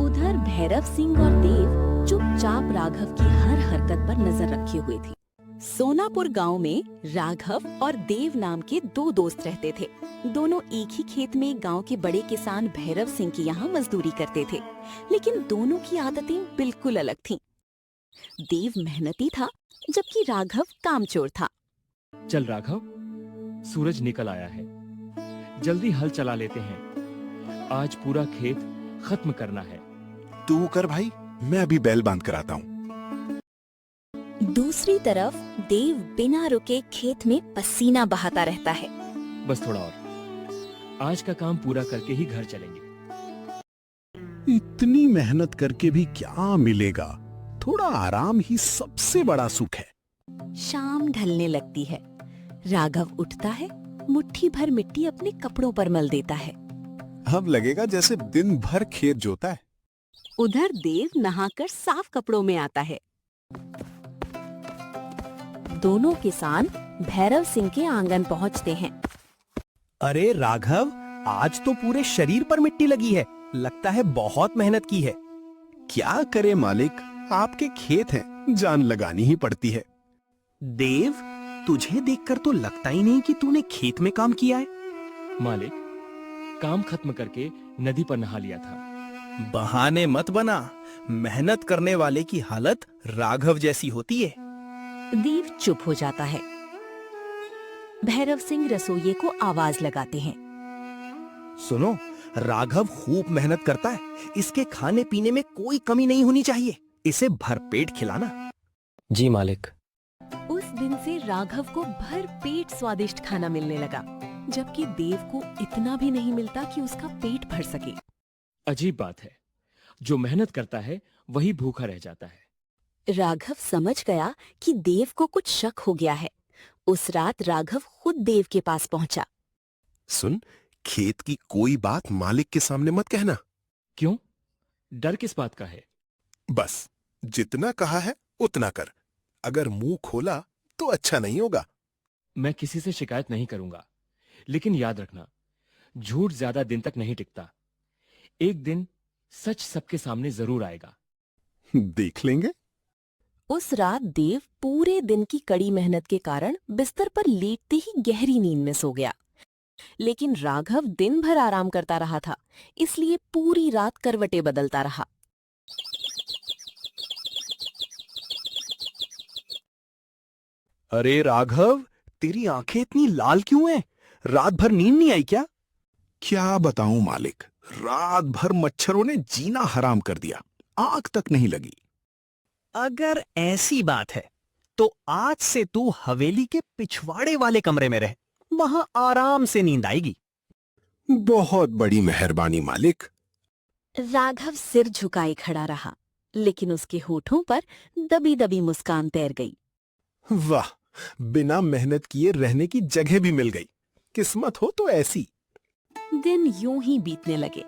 उधर भैरव सिंह और देव चुपचाप राघव की हर हरकत पर नजर रखे हुए थे। सोनापुर गांव में राघव और देव नाम के दो दोस्त रहते थे। दोनों एक ही खेत में गांव के बड़े किसान भैरव सिंह के यहाँ मजदूरी करते थे, लेकिन दोनों की आदतें बिल्कुल अलग थीं। देव मेहनती था, जबकि राघव कामचोर था। चल राघव, सूरज निकल आया है, जल्दी हल चला लेते हैं। आज पूरा खेत खत्म करना है। तू कर भाई, मैं अभी बैल बांध कर आता हूँ। दूसरी तरफ देव बिना रुके खेत में पसीना बहाता रहता है। बस थोड़ा और, आज का काम पूरा करके ही घर चलेंगे। इतनी मेहनत करके भी क्या मिलेगा? थोड़ा आराम ही सबसे बड़ा सुख है। शाम ढलने लगती है। राघव उठता है, मुट्ठी भर मिट्टी अपने कपड़ों पर मल देता है। अब लगेगा जैसे दिन भर खेत जोता है। उधर देव नहाकर साफ कपड़ों में आता है। दोनों किसान भैरव सिंह के आंगन पहुंचते हैं। अरे राघव, आज तो पूरे शरीर पर मिट्टी लगी है। लगता है बहुत मेहनत की है। क्या करे मालिक, आपके खेत हैं, जान लगानी ही पड़ती है। देव, तुझे देखकर तो लगता ही नहीं कि तूने खेत में काम किया है। मालिक, काम खत्म करके नदी पर नहा लिया था। बहाने मत बना। मेहनत करने वाले की हालत राघव जैसी होती है। देव चुप हो जाता है। भैरव सिंह रसोइये को आवाज लगाते हैं। सुनो, राघव खूब मेहनत करता है। इसके खाने पीने में कोई कमी नहीं होनी चाहिए। इसे भरपेट खिलाना। जी मालिक। उस दिन से राघव को भरपेट स्वादिष्ट खाना मिलने लगा, जबकि देव को इतना भी नहीं मिलता कि उसका पेट भर सके। अजीब बात है, जो मेहनत करता है वही भूखा रह जाता है। राघव समझ गया कि देव को कुछ शक हो गया है। उस रात राघव खुद देव के पास पहुंचा। सुन, खेत की कोई बात मालिक के सामने मत कहना। क्यों? डर किस बात का है? बस जितना कहा है उतना कर। अगर मुंह खोला तो अच्छा नहीं होगा। मैं किसी से शिकायत नहीं करूंगा, लेकिन याद रखना, झूठ ज्यादा दिन तक नहीं टिकता। एक दिन सच सबके सामने जरूर आएगा। देख लेंगे। उस रात देव पूरे दिन की कड़ी मेहनत के कारण बिस्तर पर लेटते ही गहरी नींद में सो गया। लेकिन राघव दिन भर आराम करता रहा था, इसलिए पूरी रात करवटें बदलता रहा। अरे राघव, तेरी आंखें इतनी लाल क्यों हैं? रात भर नींद नहीं आई क्या? क्या बताऊं मालिक, रात भर मच्छरों ने जीना हराम कर दिया। आंख तक नहीं लगी। अगर ऐसी बात है तो आज से तू हवेली के पिछवाड़े वाले कमरे में रह। वहां आराम से नींद आएगी। बहुत बड़ी मेहरबानी मालिक। राघव सिर झुकाए खड़ा रहा, लेकिन उसके होठों पर दबी दबी मुस्कान तैर गई। वाह, बिना मेहनत किए रहने की जगह भी मिल गई। किस्मत हो तो ऐसी। दिन यूं ही बीतने लगे।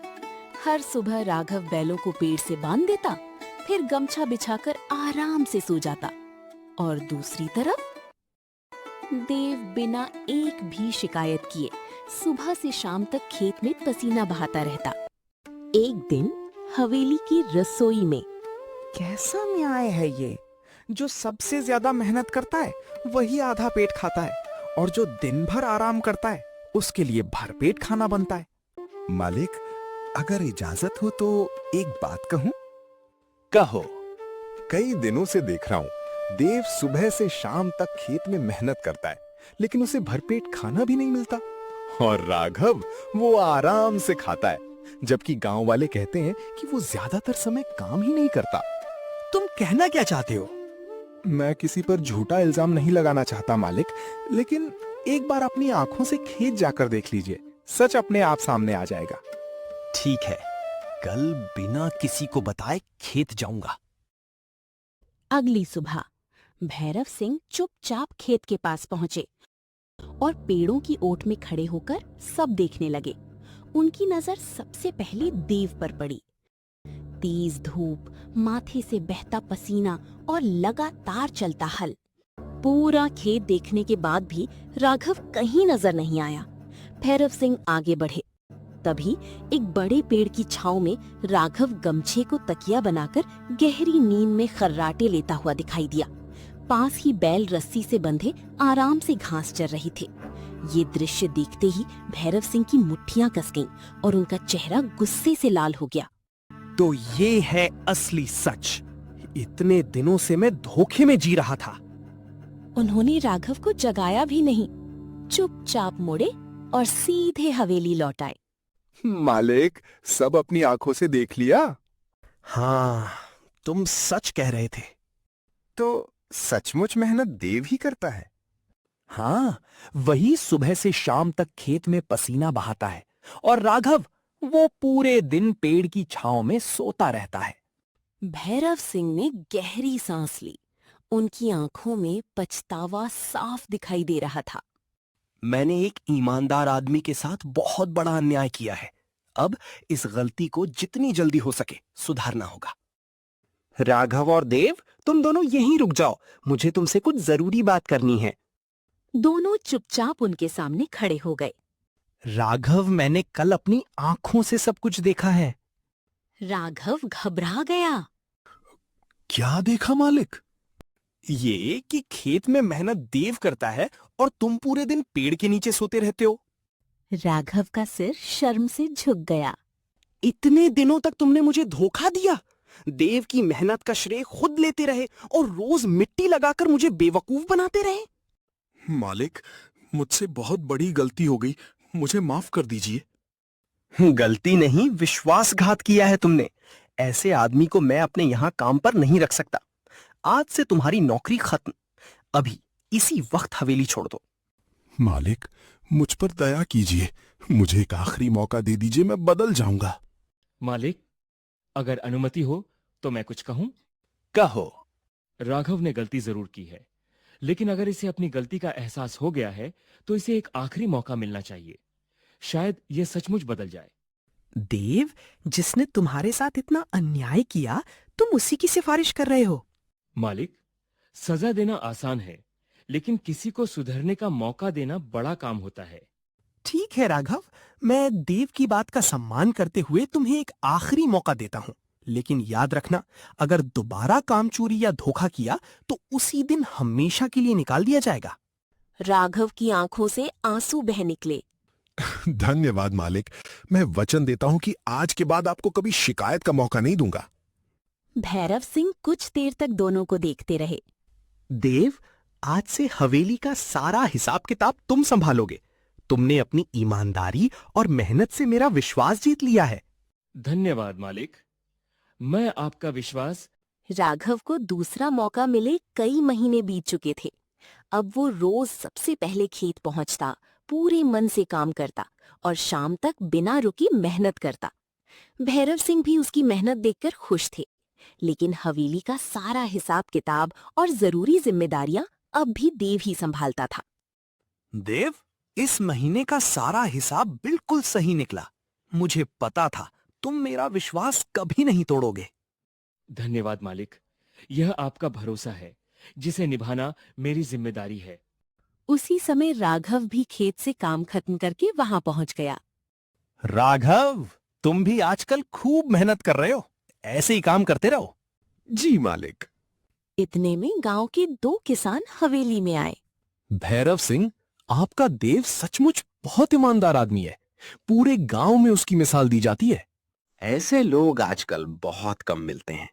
हर सुबह राघव बैलों को पेड़ से बांध देता, फिर गमछा बिछाकर आराम से सो जाता। और दूसरी तरफ देव बिना एक भी शिकायत किए सुबह से शाम तक खेत में पसीना बहाता रहता। एक दिन हवेली की रसोई में कैसा न्याय है ये? जो सबसे ज्यादा मेहनत करता है वही आधा पेट खाता है, और जो दिन भर आराम करता है उसके लिए भरपेट खाना बनता है। मालिक, अगर इजाजत हो तो एक बात कहूं? कहो। कई दिनों से देख रहा हूं, देव सुबह से शाम तक खेत में मेहनत करता है, लेकिन उसे भरपेट खाना भी नहीं मिलता। और राघव, वो आराम से खाता है, जबकि गांव वाले कहते हैं कि वो ज्यादातर समय काम ही नहीं करता। तुम कहना क्या चाहते हो? मैं किसी पर झूठा इल्जाम नहीं लगाना चाहता मालिक, लेकिन एक बार अपनी आंखों से खेत जाकर देख लीजिए। सच अपने आप सामने आ जाएगा। ठीक है, कल बिना किसी को बताए खेत जाऊंगा। अगली सुबह भैरव सिंह चुपचाप खेत के पास पहुंचे और पेड़ों की ओट में खड़े होकर सब देखने लगे। उनकी नजर सबसे पहले देव पर पड़ी। तेज धूप, माथे से बहता पसीना और लगातार चलता हल। पूरा खेत देखने के बाद भी राघव कहीं नजर नहीं आया। भैरव सिंह आगे बढ़े। तभी एक बड़े पेड़ की छांव में राघव गमछे को तकिया बनाकर गहरी नींद में खर्राटे लेता हुआ दिखाई दिया। पास ही बैल रस्सी से बंधे आराम से घास चर रहे थे। ये दृश्य देखते ही भैरव सिंह की मुट्ठियां कस गईं और उनका चेहरा गुस्से से लाल हो गया। तो ये है असली सच। इतने दिनों से मैं धोखे में जी रहा था। उन्होंने राघव को जगाया भी नहीं, चुपचाप मुड़े और सीधे हवेली लौट आए। मालिक, सब अपनी आंखों से देख लिया? हाँ, तुम सच कह रहे थे। तो सचमुच मेहनत देव ही करता है? हाँ, वही सुबह से शाम तक खेत में पसीना बहाता है और राघव वो पूरे दिन पेड़ की छांव में सोता रहता है। भैरव सिंह ने गहरी सांस ली। उनकी आंखों में पछतावा साफ दिखाई दे रहा था। मैंने एक ईमानदार आदमी के साथ बहुत बड़ा अन्याय किया है। अब इस गलती को जितनी जल्दी हो सके सुधारना होगा। राघव और देव, तुम दोनों यहीं रुक जाओ, मुझे तुमसे कुछ जरूरी बात करनी है। दोनों चुपचाप उनके सामने खड़े हो गए। राघव, मैंने कल अपनी आंखों से सब कुछ देखा है। राघव घबरा गया। क्या देखा मालिक? ये कि खेत में मेहनत देव करता है और तुम पूरे दिन पेड़ के नीचे सोते रहते हो। राघव का सिर शर्म से झुक गया। इतने दिनों तक तुमने मुझे धोखा दिया। देव की मेहनत का श्रेय खुद लेते रहे और रोज मिट्टी लगाकर मुझे बेवकूफ बनाते रहे। मालिक, मुझसे बहुत बड़ी गलती हो गई, मुझे माफ कर दीजिए। गलती नहीं, विश्वासघात किया है तुमने। ऐसे आदमी को मैं अपने यहाँ काम पर नहीं रख सकता। आज से तुम्हारी नौकरी खत्म। अभी इसी वक्त हवेली छोड़ दो। मालिक, मुझ पर दया कीजिए, मुझे एक आखिरी मौका दे दीजिए, मैं बदल जाऊंगा। मालिक, अगर अनुमति हो तो मैं कुछ कहूं? कहो। राघव ने गलती जरूर की है, लेकिन अगर इसे अपनी गलती का एहसास हो गया है तो इसे एक आखिरी मौका मिलना चाहिए। शायद ये सचमुच बदल जाए। देव, जिसने तुम्हारे साथ इतना अन्याय किया, तुम उसी की सिफारिश कर रहे हो। मालिक, सजा देना आसान है, लेकिन किसी को सुधरने का मौका देना बड़ा काम होता है। ठीक है राघव, मैं देव की बात का सम्मान करते हुए तुम्हें एक आखिरी मौका देता हूं। लेकिन याद रखना, अगर दोबारा काम चोरी या धोखा किया तो उसी दिन हमेशा के लिए निकाल दिया जाएगा। राघव की आंखों से आंसू बह निकले। धन्यवाद मालिक, मैं वचन देता हूं कि आज के बाद आपको कभी शिकायत का मौका नहीं दूंगा। भैरव सिंह कुछ देर तक दोनों को देखते रहे। देव, आज से हवेली का सारा हिसाब किताब तुम संभालोगे। तुमने अपनी ईमानदारी और मेहनत से मेरा विश्वास जीत लिया है। धन्यवाद मालिक, मैं आपका विश्वास। राघव को दूसरा मौका मिले कई महीने बीत चुके थे। अब वो रोज सबसे पहले खेत पहुंचता, पूरे मन से काम करता और शाम तक बिना रुकी मेहनत करता। भैरव सिंह भी उसकी मेहनत देखकर खुश थे, लेकिन हवेली का सारा हिसाब किताब और जरूरी जिम्मेदारियां अब भी देव ही संभालता था। देव, इस महीने का सारा हिसाब बिल्कुल सही निकला। मुझे पता था तुम मेरा विश्वास कभी नहीं तोड़ोगे। धन्यवाद मालिक, यह आपका भरोसा है जिसे निभाना मेरी जिम्मेदारी है। उसी समय राघव भी खेत से काम खत्म करके वहां पहुंच गया। राघव, तुम भी आजकल खूब मेहनत कर रहे हो। ऐसे ही काम करते रहो। जी मालिक। इतने में गांव के 2 किसान हवेली में आए। भैरव सिंह, आपका देव सचमुच बहुत ईमानदार आदमी है। पूरे गांव में उसकी मिसाल दी जाती है। ऐसे लोग आजकल बहुत कम मिलते हैं।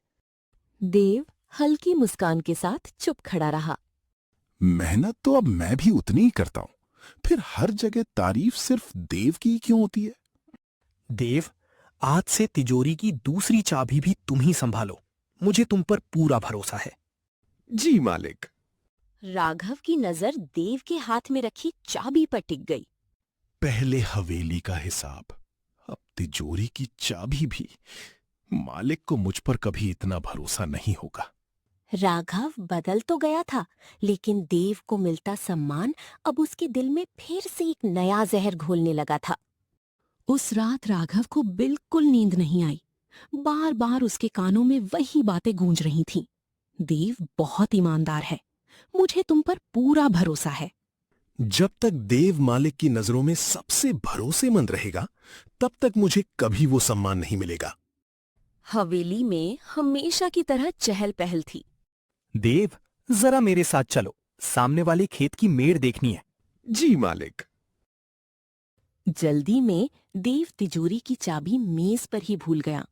देव हल्की मुस्कान के साथ चुप खड़ा रहा। मेहनत तो अब मैं भी उतनी ही करता हूं, फिर हर जगह तारीफ सिर्फ देव की ही क्यों होती है? देव, आज से तिजोरी की दूसरी चाबी भी तुम ही संभालो। मुझे तुम पर पूरा भरोसा है। जी मालिक। राघव की नजर देव के हाथ में रखी चाबी पर टिक गई। पहले हवेली का हिसाब, अब तिजोरी की चाबी भी। मालिक को मुझ पर कभी इतना भरोसा नहीं होगा। राघव बदल तो गया था, लेकिन देव को मिलता सम्मान अब उसके दिल में फिर से एक नया जहर घोलने लगा था। उस रात राघव को बिल्कुल नींद नहीं आई। बार बार उसके कानों में वही बातें गूंज रही थीं। देव बहुत ईमानदार है, मुझे तुम पर पूरा भरोसा है। जब तक देव मालिक की नजरों में सबसे भरोसेमंद रहेगा, तब तक मुझे कभी वो सम्मान नहीं मिलेगा। हवेली में हमेशा की तरह चहल पहल थी। देव, जरा मेरे साथ चलो, सामने वाले खेत की मेड़ देखनी है। जी मालिक। जल्दी में देव तिजोरी की चाबी मेज पर ही भूल गया।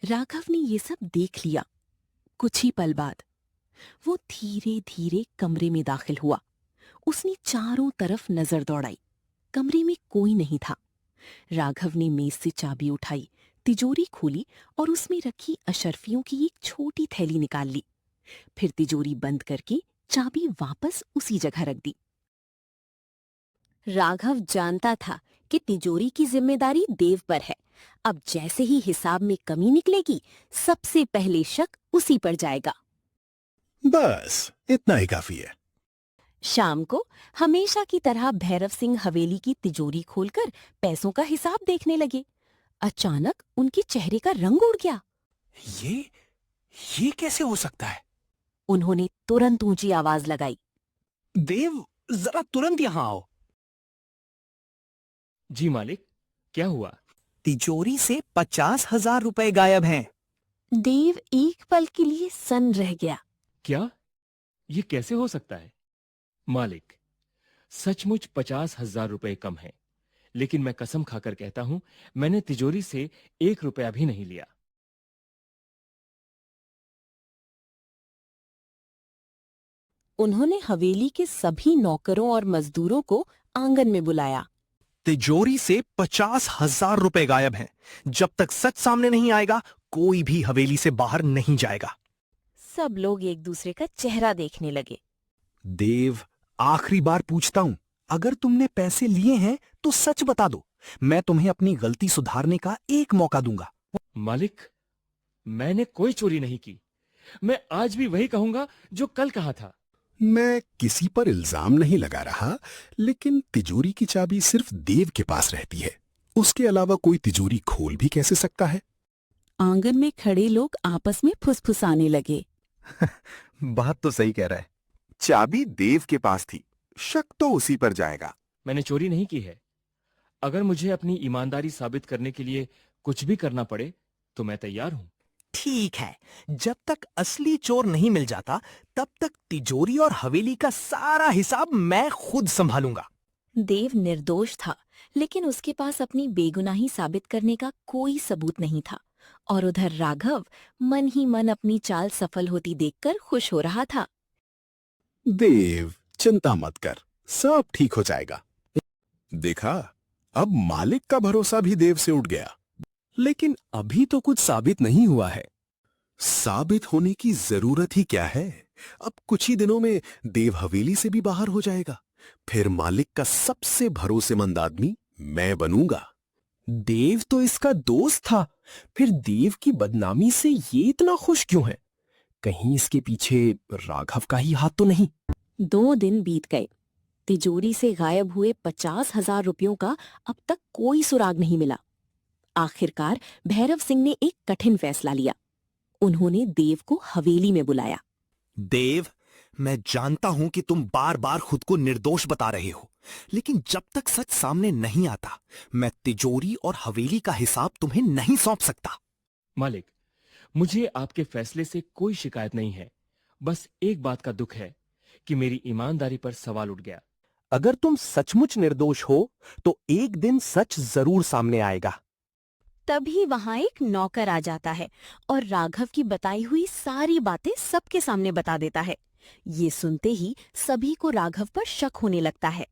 राघव ने ये सब देख लिया। कुछ ही पल बाद वो धीरे धीरे कमरे में दाखिल हुआ। उसने चारों तरफ नजर दौड़ाई। कमरे में कोई नहीं था। राघव ने मेज से चाबी उठाई, तिजोरी खोली और उसमें रखी अशर्फियों की एक छोटी थैली निकाल ली। फिर तिजोरी बंद करके चाबी वापस उसी जगह रख दी। राघव जानता था कि तिजोरी की जिम्मेदारी देव पर है। अब जैसे ही हिसाब में कमी निकलेगी, सबसे पहले शक उसी पर जाएगा। बस इतना ही काफी है। शाम को हमेशा की तरह भैरव सिंह हवेली की तिजोरी खोलकर पैसों का हिसाब देखने लगे। अचानक उनके चेहरे का रंग उड़ गया। ये कैसे हो सकता है? उन्होंने तुरंत ऊंची आवाज लगाई। देव, जरा तुरंत यहां आओ। जी मालिक, क्या हुआ? तिजोरी से 50,000 रुपए गायब हैं। देव एक पल के लिए सन्न रह गया। क्या? ये कैसे हो सकता है? मालिक, सचमुच 50,000 रुपए कम है, लेकिन मैं कसम खाकर कहता हूं, मैंने तिजोरी से 1 रुपया भी नहीं लिया। उन्होंने हवेली के सभी नौकरों और मजदूरों को आंगन में बुलाया। तिजोरी से 50,000 रुपए गायब हैं। जब तक सच सामने नहीं आएगा, कोई भी हवेली से बाहर नहीं जाएगा। सब लोग एक दूसरे का चेहरा देखने लगे। देव, आखिरी बार पूछता हूं, अगर तुमने पैसे लिए हैं तो सच बता दो। मैं तुम्हें अपनी गलती सुधारने का एक मौका दूंगा। मालिक, मैंने कोई चोरी नहीं की। मैं आज भी वही कहूंगा जो कल कहा था। मैं किसी पर इल्जाम नहीं लगा रहा, लेकिन तिजोरी की चाबी सिर्फ देव के पास रहती है। उसके अलावा कोई तिजोरी खोल भी कैसे सकता है? आंगन में खड़े लोग आपस में फुसफुसाने लगे। बात तो सही कह रहा है। चाबी देव के पास थी, शक तो उसी पर जाएगा। मैंने चोरी नहीं की है। अगर मुझे अपनी ईमानदारी साबित करने के लिए कुछ भी करना पड़े तो मैं तैयार हूं। ठीक है, जब तक असली चोर नहीं मिल जाता, तब तक तिजोरी और हवेली का सारा हिसाब मैं खुद संभालूंगा। देव निर्दोष था, लेकिन उसके पास अपनी बेगुनाही साबित करने का कोई सबूत नहीं था। और उधर राघव मन ही मन अपनी चाल सफल होती देखकर खुश हो रहा था। देव, चिंता मत कर, सब ठीक हो जाएगा। देखा, अब मालिक का भरोसा भी देव से उठ गया। लेकिन अभी तो कुछ साबित नहीं हुआ है। साबित होने की जरूरत ही क्या है? अब कुछ ही दिनों में देव हवेली से भी बाहर हो जाएगा। फिर मालिक का सबसे भरोसेमंद आदमी मैं बनूंगा। देव तो इसका दोस्त था, फिर देव की बदनामी से ये इतना खुश क्यों है? कहीं इसके पीछे राघव का ही हाथ तो नहीं? 2 दिन बीत गए। तिजोरी से गायब हुए 50,000 रुपयों का अब तक कोई सुराग नहीं मिला। आखिरकार भैरव सिंह ने एक कठिन फैसला लिया। उन्होंने देव को हवेली में बुलाया। देव, मैं जानता हूं कि तुम बार बार खुद को निर्दोष बता रहे हो, लेकिन जब तक सच सामने नहीं आता, मैं तिजोरी और हवेली का हिसाब तुम्हें नहीं सौंप सकता। मालिक, मुझे आपके फैसले से कोई शिकायत नहीं है। बस एक बात का दुख है कि मेरी ईमानदारी पर सवाल उठ गया। अगर तुम सचमुच निर्दोष हो, तो एक दिन सच जरूर सामने आएगा। तभी वहां एक नौकर आ जाता है और राघव की बताई हुई सारी बातें सबके सामने बता देता है। ये सुनते ही सभी को राघव पर शक होने लगता है।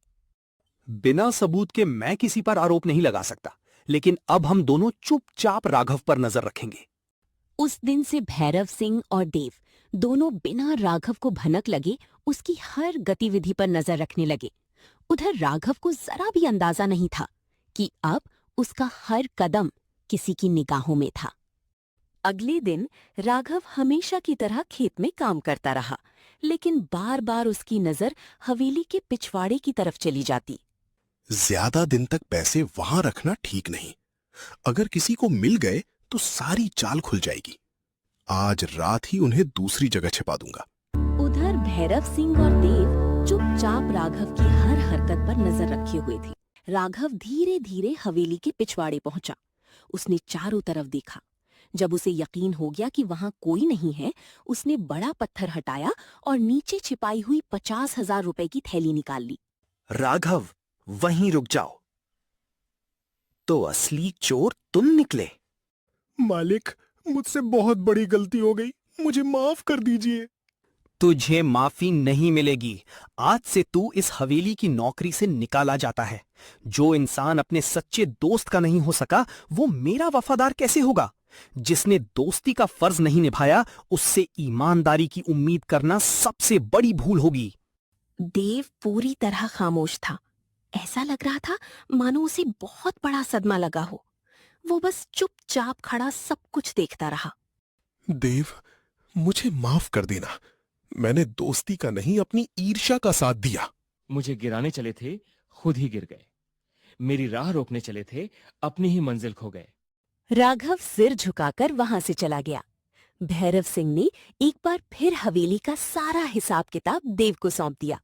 बिना सबूत के मैं किसी पर आरोप नहीं लगा सकता, लेकिन अब हम दोनों चुपचाप राघव पर नजर रखेंगे। उस दिन से भैरव सिंह और देव दोनों बिना राघव को भनक लगे उसकी हर गतिविधि पर नजर रखने लगे। उधर राघव को जरा भी अंदाजा नहीं था कि अब उसका हर कदम किसी की निगाहों में था। अगले दिन राघव हमेशा की तरह खेत में काम करता रहा, लेकिन बार बार उसकी नजर हवेली के पिछवाड़े की तरफ चली जाती। ज्यादा दिन तक पैसे वहां रखना ठीक नहीं। अगर किसी को मिल गए तो सारी चाल खुल जाएगी। आज रात ही उन्हें दूसरी जगह छिपा दूंगा। उधर भैरव सिंह और देव चुपचाप राघव की हर हरकत पर नजर रखे हुए थे। राघव धीरे धीरे हवेली के पिछवाड़े पहुंचा। उसने चारों तरफ देखा। जब उसे यकीन हो गया कि वहां कोई नहीं है, उसने बड़ा पत्थर हटाया और नीचे छिपाई हुई 50,000 रुपए की थैली निकाल ली। राघव, वहीं रुक जाओ। तो असली चोर तुम निकले। मालिक, मुझसे बहुत बड़ी गलती हो गई, मुझे माफ कर दीजिए। तुझे माफी नहीं मिलेगी। आज से तू इस हवेली की नौकरी से निकाला जाता है। जो इंसान अपने सच्चे दोस्त का नहीं हो सका, वो मेरा वफादार कैसे होगा? जिसने दोस्ती का फर्ज नहीं निभाया, उससे ईमानदारी की उम्मीद करना सबसे बड़ी भूल होगी। देव पूरी तरह खामोश था। ऐसा लग रहा था मानो उसे बहुत बड़ा सदमा लगा हो। वो बस चुपचाप खड़ा सब कुछ देखता रहा। देव, मुझे माफ कर देना। मैंने दोस्ती का नहीं, अपनी ईर्ष्या का साथ दिया। मुझे गिराने चले थे, खुद ही गिर गए। मेरी राह रोकने चले थे, अपनी ही मंजिल खो गए। राघव सिर झुकाकर वहां से चला गया। भैरव सिंह ने एक बार फिर हवेली का सारा हिसाब किताब देव को सौंप दिया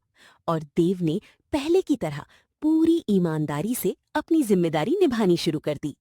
और देव ने पहले की तरह पूरी ईमानदारी से अपनी जिम्मेदारी निभानी शुरू कर दी।